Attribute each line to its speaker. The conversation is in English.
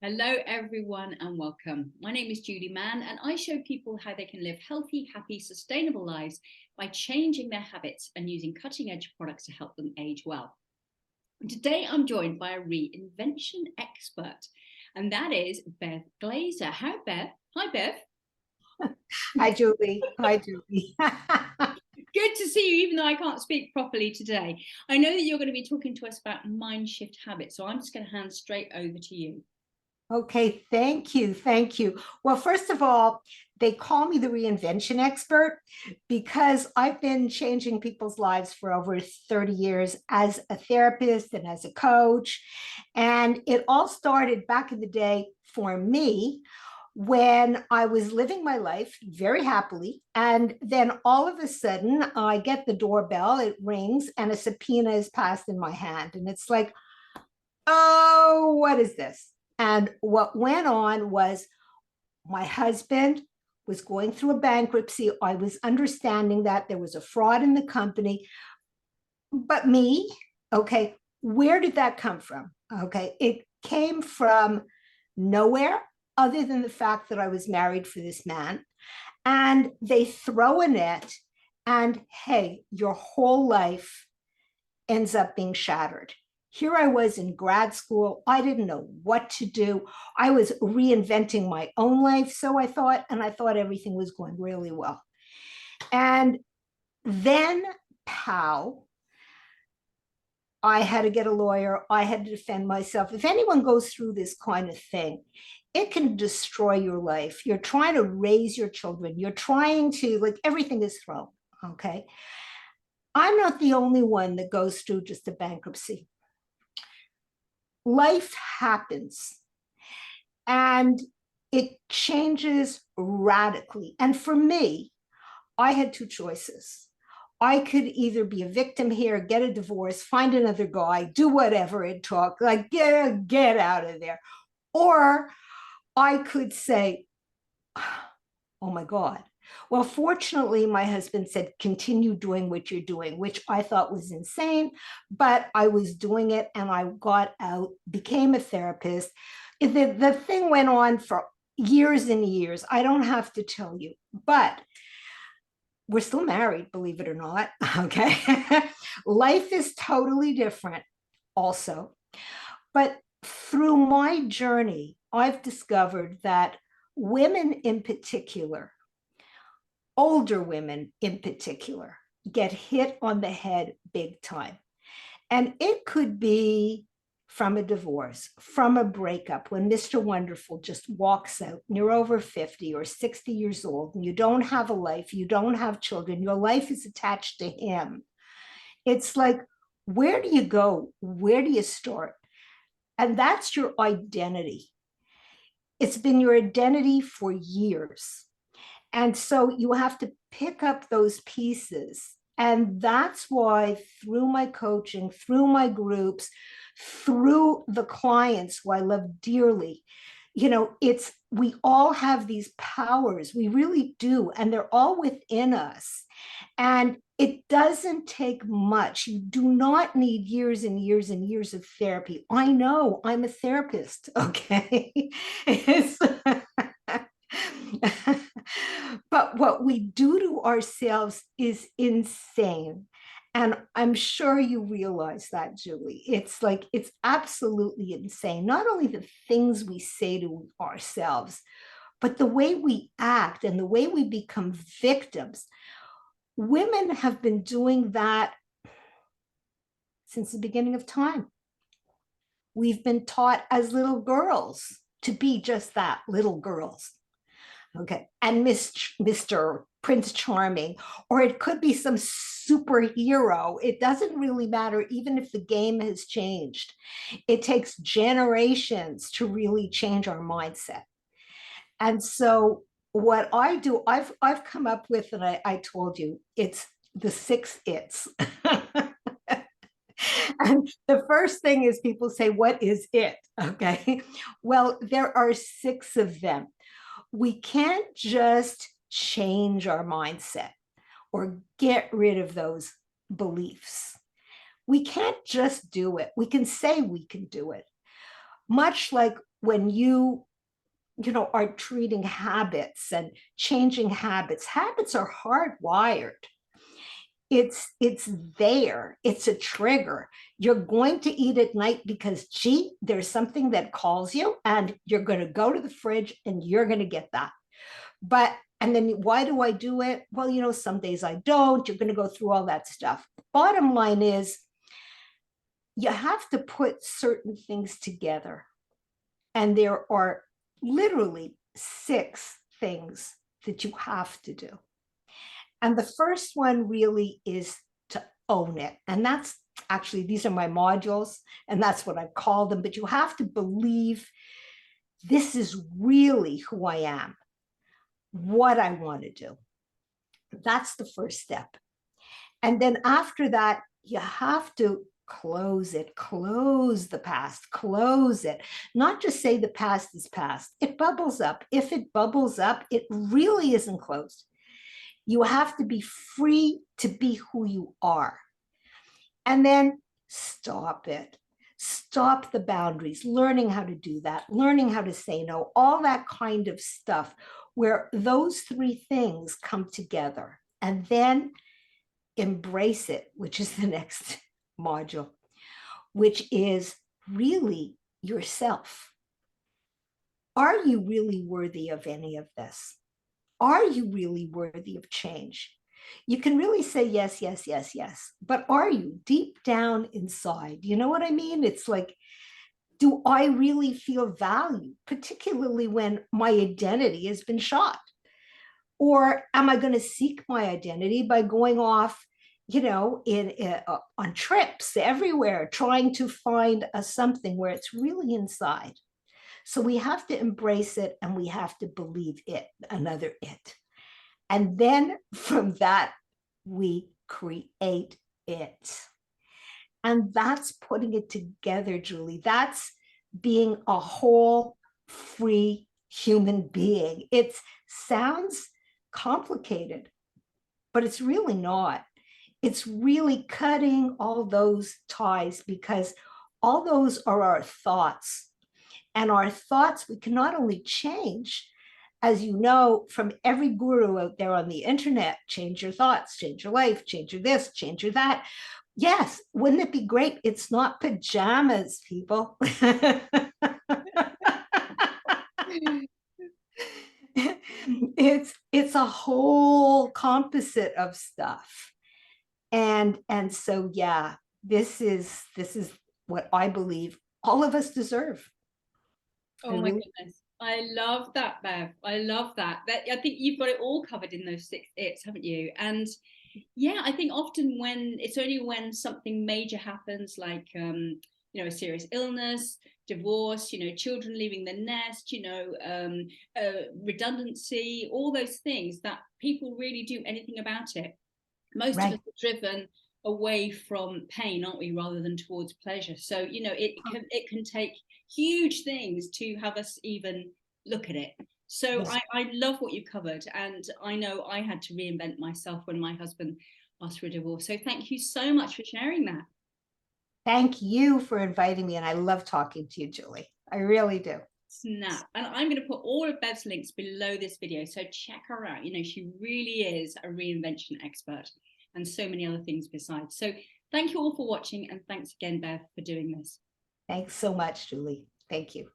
Speaker 1: Hello, everyone, and welcome. My name is Judy Mann, and I show people how they can live healthy, happy, sustainable lives by changing their habits and using cutting edge products to help them age well. And today, I'm joined by a reinvention expert, and that is Bev Glazer. Hi, Bev. Hi, Bev.
Speaker 2: Hi, Julie. Hi, Julie.
Speaker 1: Good to see you, even though I can't speak properly today. I know that you're going to be talking to us about Mindshift Habits, so I'm just going to hand straight over to you.
Speaker 2: Okay, thank you. Thank you. Well, first of all, they call me the reinvention expert because I've been changing people's lives for over 30 years as a therapist and as a coach. And it all started back in the day for me when I was living my life very happily. And then all of a sudden, I get the doorbell, it rings, and a subpoena is passed in my hand. And it's like, oh, what is this? And what went on was my husband was going through a bankruptcy. I was understanding that there was a fraud in the company, but me, okay, where did that come from? Okay, it came from nowhere other than the fact that I was married for this man. And they throw a net, and hey, your whole life ends up being shattered. Here I was in grad school. I didn't know what to do. I was reinventing my own life. So I thought, and I thought everything was going really well. And then, pow, I had to get a lawyer. I had to defend myself. If anyone goes through this kind of thing, it can destroy your life. You're trying to raise your children. You're trying to, like, everything is thrown. Okay. I'm not the only one that goes through just a bankruptcy. Life happens and it changes radically. And for me, I had two choices. I could either be a victim here, get a divorce, find another guy, do whatever it took, like get out of there. Or I could say, oh my God. Well, fortunately, my husband said, continue doing what you're doing, which I thought was insane, but I was doing it and I got out, became a therapist. The thing went on for years and years. I don't have to tell you, but we're still married, believe it or not. Okay. Life is totally different, also. But through my journey, I've discovered that women in particular, older women in particular, get hit on the head big time. And it could be from a divorce, from a breakup, when Mr. Wonderful just walks out and you're over 50 or 60 years old and you don't have a life, you don't have children, your life is attached to him. It's like, where do you go? Where do you start? And that's your identity. It's been your identity for years. And so you have to pick up those pieces. And that's why through my coaching, through my groups, through the clients who I love dearly, it's we all have these powers. We really do. And they're all within us. And it doesn't take much. You do not need years and years and years of therapy. I know I'm a therapist, okay? But what we do to ourselves is insane. And I'm sure you realize that, Julie. It's like, it's absolutely insane. Not only the things we say to ourselves, but the way we act and the way we become victims. Women have been doing that since the beginning of time. We've been taught as little girls to be just that, little girls. Okay. And Mr. Prince Charming, or it could be some superhero. It doesn't really matter, even if the game has changed. It takes generations to really change our mindset. And so what I do, I've come up with, and I told you, it's the six it's. And the first thing is people say, what is it? Okay. Well, there are six of them. We can't just change our mindset or get rid of those beliefs. We can't just do it. We can say we can do it, much like when you are treating habits and changing habits. Habits are hardwired. It's there. It's a trigger. You're going to eat at night because, gee, there's something that calls you, and you're going to go to the fridge and you're going to get that. And then why do I do it? Well, some days I don't. You're going to go through all that stuff. Bottom line is, you have to put certain things together. And there are literally 6 things that you have to do. And the first one really is to own it. And that's actually, these are my modules, and that's what I call them. But you have to believe this is really who I am, what I want to do. That's the first step. And then after that, you have to close it, close the past, close it. Not just say the past is past. It bubbles up. If it bubbles up, it really isn't closed. You have to be free to be who you are. And then stop it. Stop the boundaries, learning how to do that, learning how to say no, all that kind of stuff, where those 3 things come together. And then embrace it, which is the next module, which is really yourself. Are you really worthy of any of this? Are you really worthy of change? You can really say yes, yes, yes, yes, but are you deep down inside? You know what I mean? It's like, do I really feel valued, particularly when my identity has been shot? Or am I going to seek my identity by going off, on trips everywhere, trying to find something where it's really inside? So we have to embrace it, and we have to believe it, another it. And then from that, we create it. And that's putting it together, Julie. That's being a whole, free human being. It sounds complicated, but it's really not. It's really cutting all those ties, because all those are our thoughts. And our thoughts, we can not only change, as you know, from every guru out there on the internet, change your thoughts, change your life, change your this, change your that. Yes, wouldn't it be great? It's not pajamas, people. It's a whole composite of stuff. And so, yeah, this is what I believe all of us deserve.
Speaker 1: Oh my goodness. I love that, Bev. I love that. I think you've got it all covered in those 6 it's, haven't you? And yeah, I think often it's only when something major happens, like a serious illness, divorce, children leaving the nest, redundancy, all those things, that people really do anything about it. Most of us are driven away from pain, aren't we, rather than towards pleasure. So it can take huge things to have us even look at it. So yes. I love what you covered, and I know I had to reinvent myself when my husband asked for a divorce. So thank you so much for sharing that.
Speaker 2: Thank you for inviting me, and I love talking to you, Julie. I really do.
Speaker 1: Snap. And I'm going to put all of Bev's links below this video, so check her out. She really is a reinvention expert, and so many other things besides. So thank you all for watching, and thanks again, Bev, for doing this.
Speaker 2: Thanks so much, Julie. Thank you.